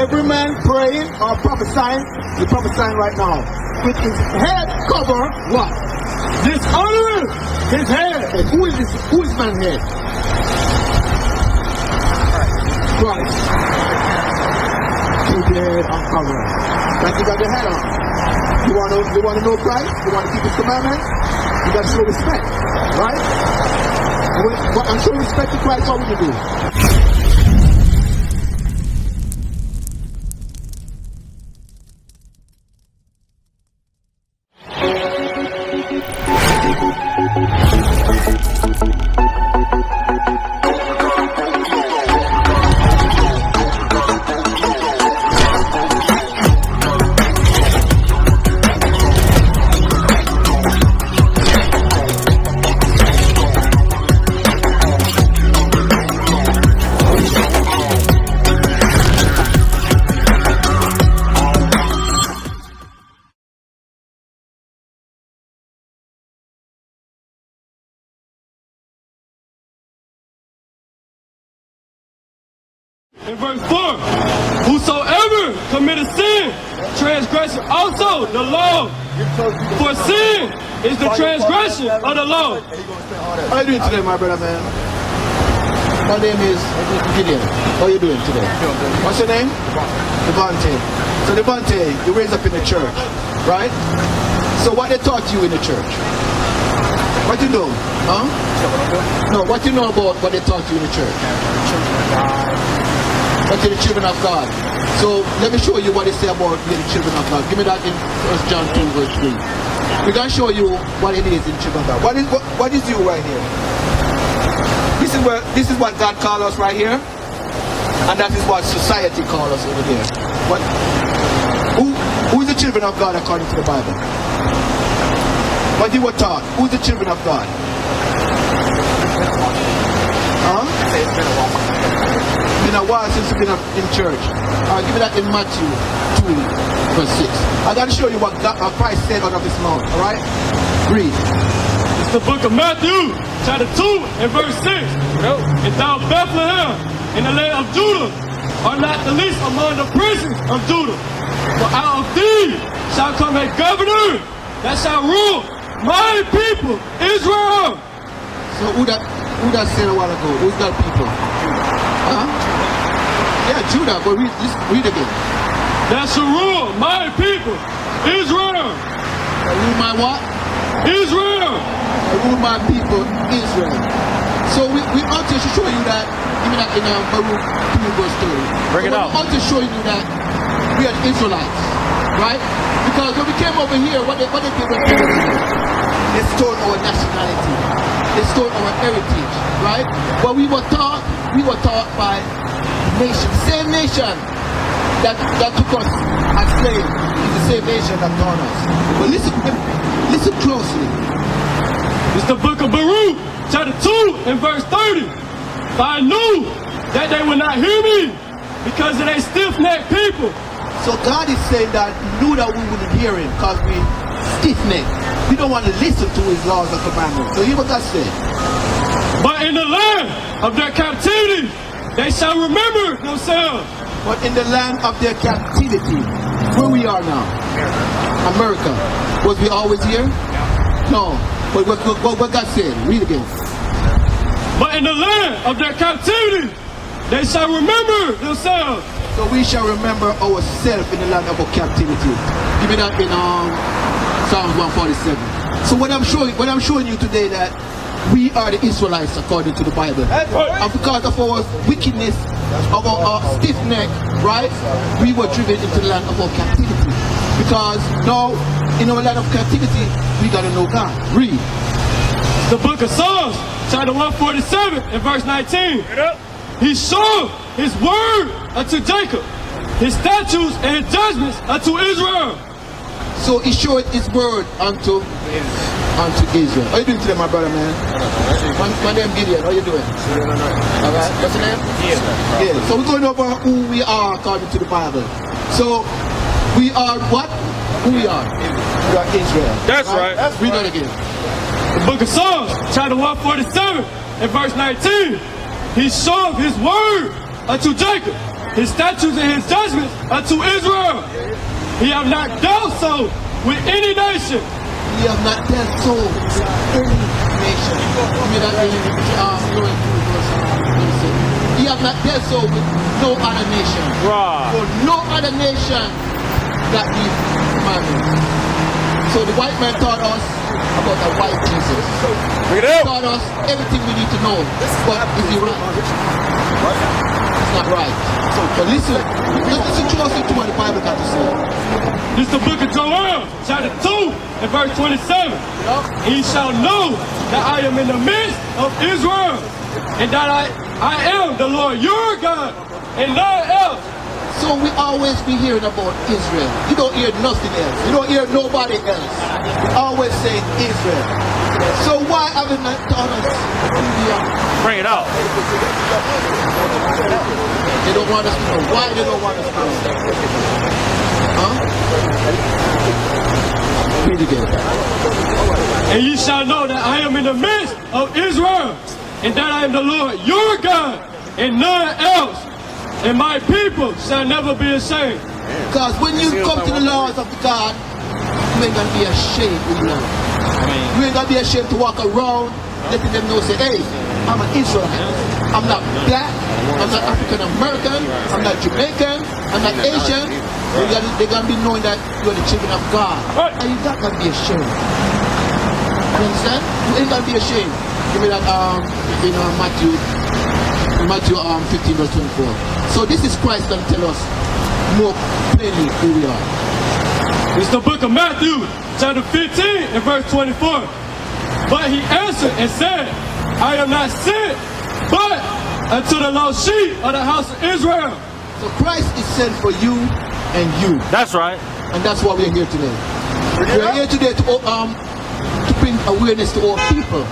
Every man praying or prophesying, he's prophesying right now. With his head cover, what? Dishonoring his head. And who is this? Who is man's head? Christ. Keep your head uncovered. Like you got your head on. You want to know Christ? You want to keep his commandments? You got to show respect, right? And show respect to Christ, how would you do? In verse 4, whosoever committeth sin, transgression also the law. For sin is the transgression of the law. How are you doing today, my brother, man? My name is Gideon. How are you doing today? What's your name? Devante. So Devante, you raised up in the church, right? So what they taught you in the church? What you know? Huh? No, what you know about what they taught you in the church? But to the children of God. So let me show you what they say about being the children of God. Give me that in 1 John 2 verse 3. We're going to show you what it is in children of God. What is you right here? This is what God calls us right here. And that is what society calls us over there. Who is the children of God according to the Bible? What you were taught? Who's the children of God? Huh? Been a while since you've been in church. Give me that in Matthew 2 verse 6. I'm going to show you what Christ said out of his mouth. Alright? Read. It's the book of Matthew, chapter 2 and verse 6. And thou Bethlehem, in the land of Judah, are not the least among the princes of Judah. For out of thee shall come a governor that shall rule my people, Israel. So who that said a while ago? Who's that people? Huh? Yeah, Judah, but read again. That shall rule my people, Israel. Rule my what? Israel. Rule my people, Israel. So we ought to show you that, even in Baruch 2 verse 30. Bring it out. We ought to show you that we are Israelites, right? Because when we came over here, what they did was they stole our nationality. They stole our heritage, right? But we were taught by nation, same nation that took us as slaves is the same nation that taught us. But listen closely. It's the book of Baruch, chapter 2 and verse 30. For I knew that they would not hear me because of their stiff-necked people. So God is saying that he knew that we wouldn't hear him because we stiff-necked. We don't want to listen to his laws and commandments. So hear what God said. But in the land of their captivity, they shall remember themselves. But in the land of their captivity, where we are now, America, was we always here? No. But what God said, read again. But in the land of their captivity, they shall remember themselves. So we shall remember ourselves in the land of our captivity. Give me that in Psalms 147. So what I'm showing you today that we are the Israelites according to the Bible. And because of our wickedness, of our stiff neck, right? We were driven into the land of our captivity. Because now, in our land of captivity, we gotta know God. Read. The book of Psalms, chapter 147 and verse 19. He showed his word unto Jacob, his statutes and his judgments unto Israel. So he showed his word unto Israel. How you doing today, my brother, man? My name is Gideon. How you doing? Alright, what's your name? Yeah. So we're going over who we are according to the Bible. So we are what? Who we are? We are Israel. That's right. Read that again. The book of Psalms, chapter 147 and verse 19. He showed his word unto Jacob, his statutes and his judgments unto Israel. He have not dealt so with any nation. He have not dealt so with any nation. He have not dealt so with no other nation. Right. For no other nation that he commanded. So the white man taught us about the white Jesus. Bring it He out. taught us everything we need to know. But is he right? It's not right. But listen closely to what the Bible got to say. This is the book of Joel, chapter 2 and verse 27. He shall know that I am in the midst of Israel, and that I am the Lord your God, and none else. So we always be hearing about Israel. You don't hear nothing else. You don't hear nobody else. We always say Israel. So why haven't they taught us who we are? Bring it out. They don't want us to know. Why they don't want us to know? Huh? Read again. And ye shall know that I am in the midst of Israel, and that I am the Lord your God, and none else. And my people shall never be ashamed. Because when you come to the laws of God, you ain't gonna be ashamed of love. You ain't gonna be ashamed to walk around letting them know, say, hey, I'm an Israelite. I'm not black. I'm not African American. I'm not Jamaican. I'm not Asian. They're gonna be knowing that you're the children of God. And you're not gonna be ashamed. You understand? You ain't gonna be ashamed. Give me that Matthew 15 verse 24. So this is Christ that tell us more plainly who we are. It's the book of Matthew, chapter 15 and verse 24. But he answered and said, I am not sent, but unto the lost sheep of the house of Israel. So Christ is sent for you and you. That's right. And that's why we're here today. We're here today to bring awareness to all people.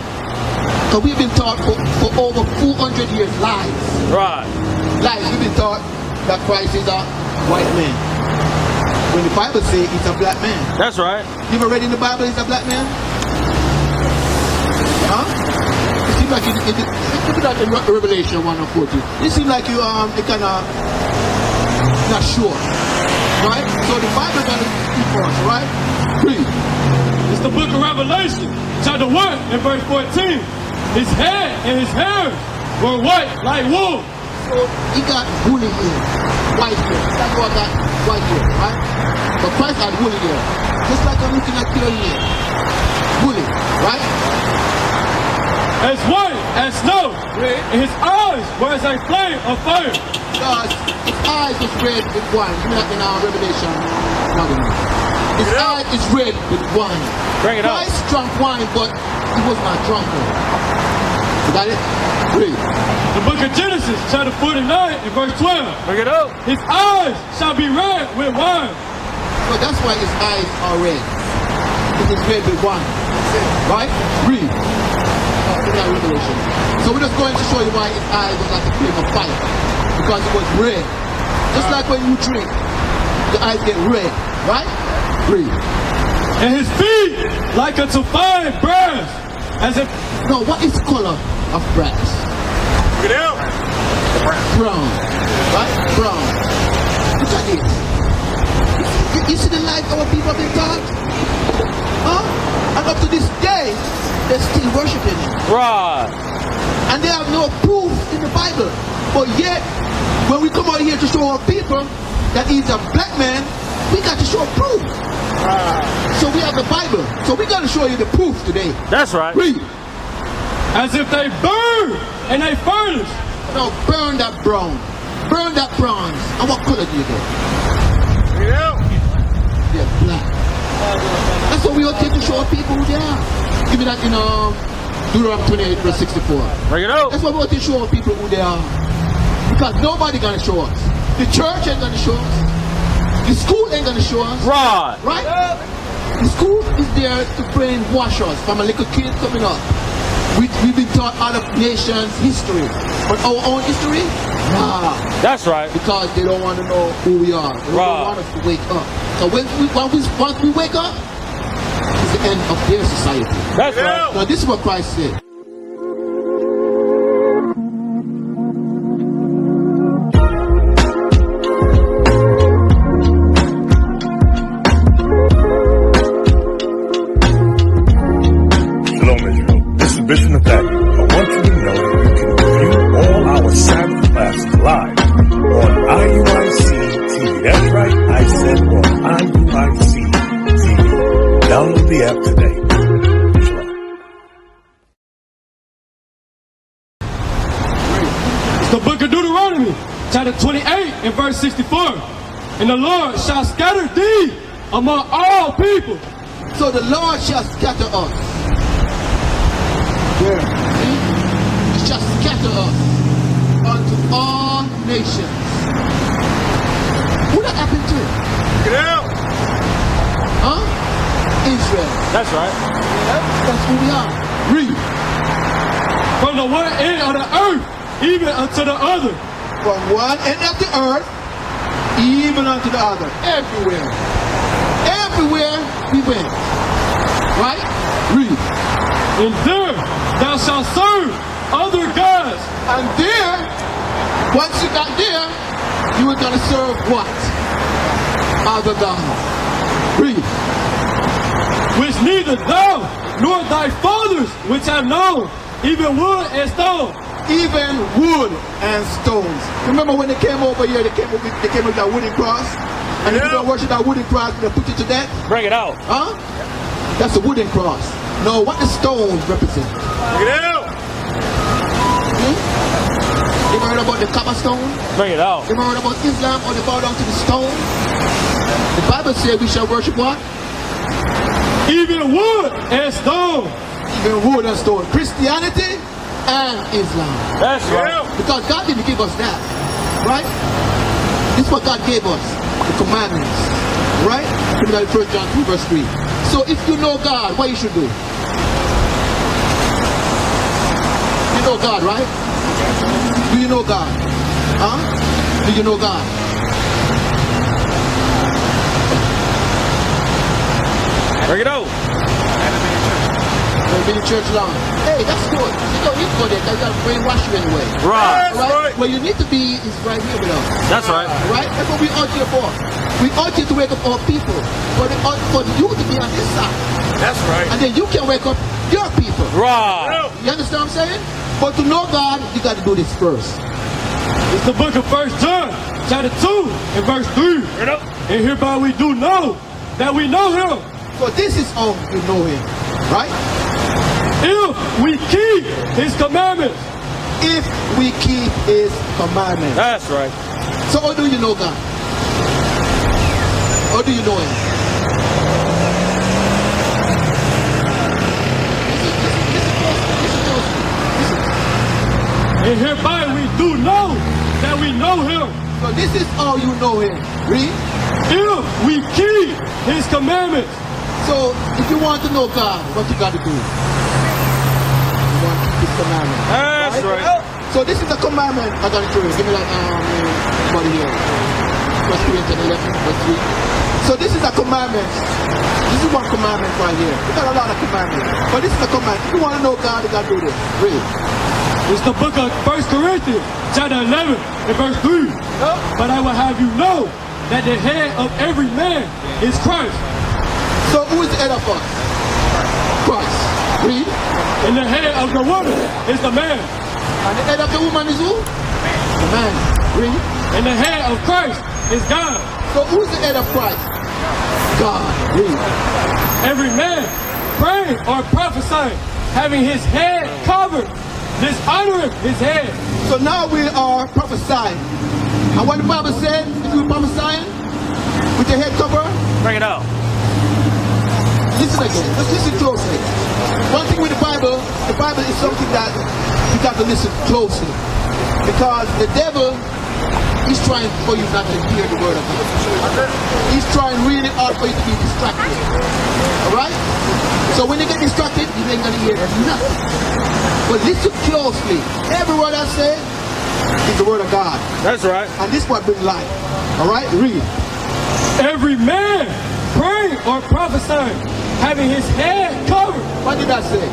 Because we've been taught for over 400 years lies. Right. Lies. We've been taught that Christ is a white man. When the Bible says he's a black man. That's right. You ever read in the Bible he's a black man? Huh? It seems like look at that in Revelation 1 and 14. It seems like you kind of not sure. Right? So the Bible got to speak for us, right? Read. It's the book of Revelation, chapter 1 and verse 14. His head and his hair were white like wool. So he got woolly hair, white hair. That's what got white hair, right? But Christ had woolly hair. Just like I'm looking at your hair. Woolly, right? As white as snow, and his eyes were as a flame of fire. Because his eyes was red with wine. You know that in our Revelation. His eye is red with wine. Bring it up. Christ drank wine, but he was not drunken. You got it? Read. The book of Genesis, chapter 49 and verse 12. Bring it up. His eyes shall be red with wine. So that's why his eyes are red. It is red with wine. Right? Read. In that Revelation. So we're just going to show you why his eyes was like a flame of fire. Because it was red. Just like when you drink, your eyes get red. Right? Read. And his feet like unto fine brass. As if No, what is the color of brass? Bring it out. Brown. Right? Brown. Look at it. You see the life our people have been taught? Huh? And up to this day, they're still worshiping him. Right. And they have no proof in the Bible. But yet, when we come out here to show our people that he's a black man, we got to show proof. So we have the Bible. So we got to show you the proof today. That's right. Read. as if they burn in a furnace. Now burn that brown. Burn that bronze. And what color do you get? They're black. That's what we all take to show people who they are. Give me that in Deuteronomy 28 verse 64. Bring it out. That's what we want to show people who they are. Because nobody gonna show us. The church ain't gonna show us. The school ain't gonna show us. Right. Right? The school is there to brainwash us from a little kid coming up. We've been taught other nations' history. But our own history? Nah. That's right. Because they don't want to know who we are. They don't want us to wake up. So once we wake up, it's the end of their society. That's right. Now this is what Christ said. the app today. It's the book of Deuteronomy, chapter 28 and verse 64. And the Lord shall scatter thee among all people. So the Lord shall scatter us. Where? He shall scatter us unto all nations. Who that happened to? Get out. Huh? Israel. That's right. That's who we are. Read. From the one end of the earth, even unto the other. From one end of the earth, even unto the other. Everywhere. Everywhere we went. Right? Read. And there thou shalt serve other gods. And there, once you got there, you were going to serve what? Other gods. Read. Which neither thou nor thy fathers which have known, even wood and stone. Even wood and stones. Remember when they came over here, they came with that wooden cross? And if you don't worship that wooden cross, they put you to death? Bring it out. Huh? That's a wooden cross. No, what the stones represent? Bring it out. You ever heard about the Kaaba stone? Bring it out. You ever heard about Islam or they bow down to the stone? The Bible says we shall worship what? Even wood and stone. Even wood and stone. Christianity and Islam. That's right. Because God didn't give us that. Right? This is what God gave us. The commandments. Right? Look at 1 John 2 verse 3. So if you know God, what you should do? You know God, right? Do you know God? Huh? Do you know God? Bring it out. You've been in church long. Hey, that's good. You don't need to go there because they'll brainwash you anyway. Right. Right? Where you need to be is right here with us. That's right. Right? That's what we ought here for. We ought you to wake up our people. For you to be on this side. That's right. And then you can wake up your people. Right. You understand what I'm saying? But to know God, you got to do this first. It's the book of 1 John, chapter 2 and verse 3. Bring it up. And hereby we do know that we know him. So this is how you know him. Right? If we keep his commandments. If we keep his commandments. That's right. So how do you know God? How do you know him? And hereby we do know that we know him. So this is how you know him. Read. If we keep his commandments. So if you want to know God, what you got to do? You want to keep his commandments. That's right. So this is a commandment I got to show you. Give me that body here. 1 Corinthians 11, verse 3. So this is a commandment. This is one commandment right here. We got a lot of commandments. But this is a commandment. If you want to know God, you got to do this. Read. It's the book of 1 Corinthians, chapter 11, and verse 3. But I will have you know that the head of every man is Christ. So who is the head of us? Christ. Read. And the head of the woman is the man. And the head of the woman is who? The man. Read. And the head of Christ is God. So who's the head of Christ? God. Read. Every man praying or prophesying, having his head covered, dishonoring his head. So now we are prophesying. And what the Bible said, if you're prophesying with your head covered, Bring it out. listen again. Let's listen closely. One thing with the Bible is something that you got to listen closely. Because the devil is trying for you not to hear the word of God. He's trying really hard for you to be distracted. Alright? So when you get distracted, you ain't going to hear nothing. But listen closely. Every word I say is the word of God. That's right. And this is what brings life. Alright? Read. Every man praying or prophesying, having his head covered. What did I say?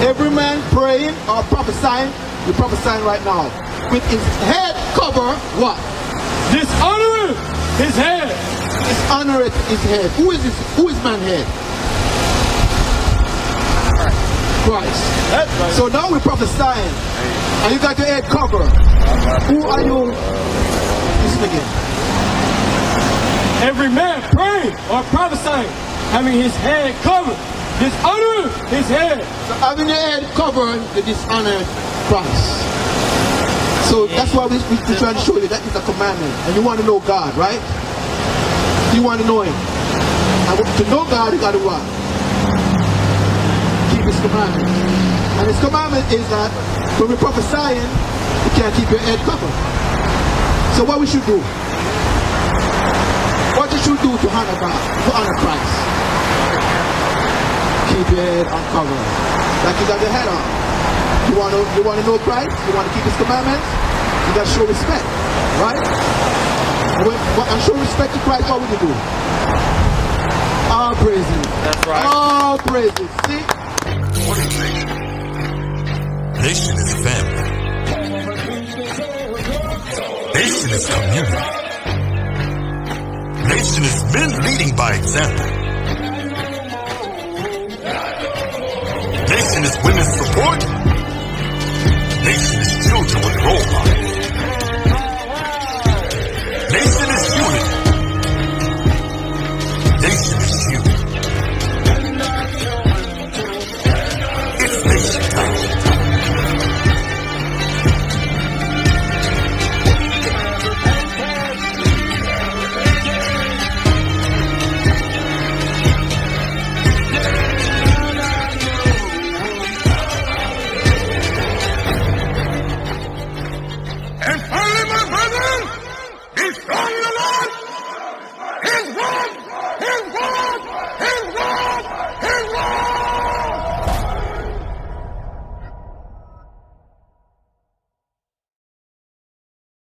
Every man praying or prophesying, you're prophesying right now. With his head covered, what? Dishonoring his head. Dishonoring his head. Who is man's head? Christ. That's right. So now we're prophesying. And you got your head covered. Who are you? Listen again. Every man praying or prophesying, having his head covered, dishonoring his head. So having your head covered, the dishonored Christ. So that's why we're trying to show you that is a commandment. And you want to know God, right? You want to know Him. And to know God, you got to what? Keep His commandment. And His commandment is that when we're prophesying, you can't keep your head covered. So what we should do? What you should do to honor God, to honor Christ? Keep your head uncovered. Like you got your head on. You want to know Christ? You want to keep His commandments? You got to show respect, right? And show respect to Christ, what would you do? All praises. That's right. All praises. See? What is nation? Nation is family. Nation is community. Nation is men leading by example. Nation is women's support. Nation is children with role models. Nation is unity. Nation is you. It's nation time. And finally, my brethren, be strong in the Lord, His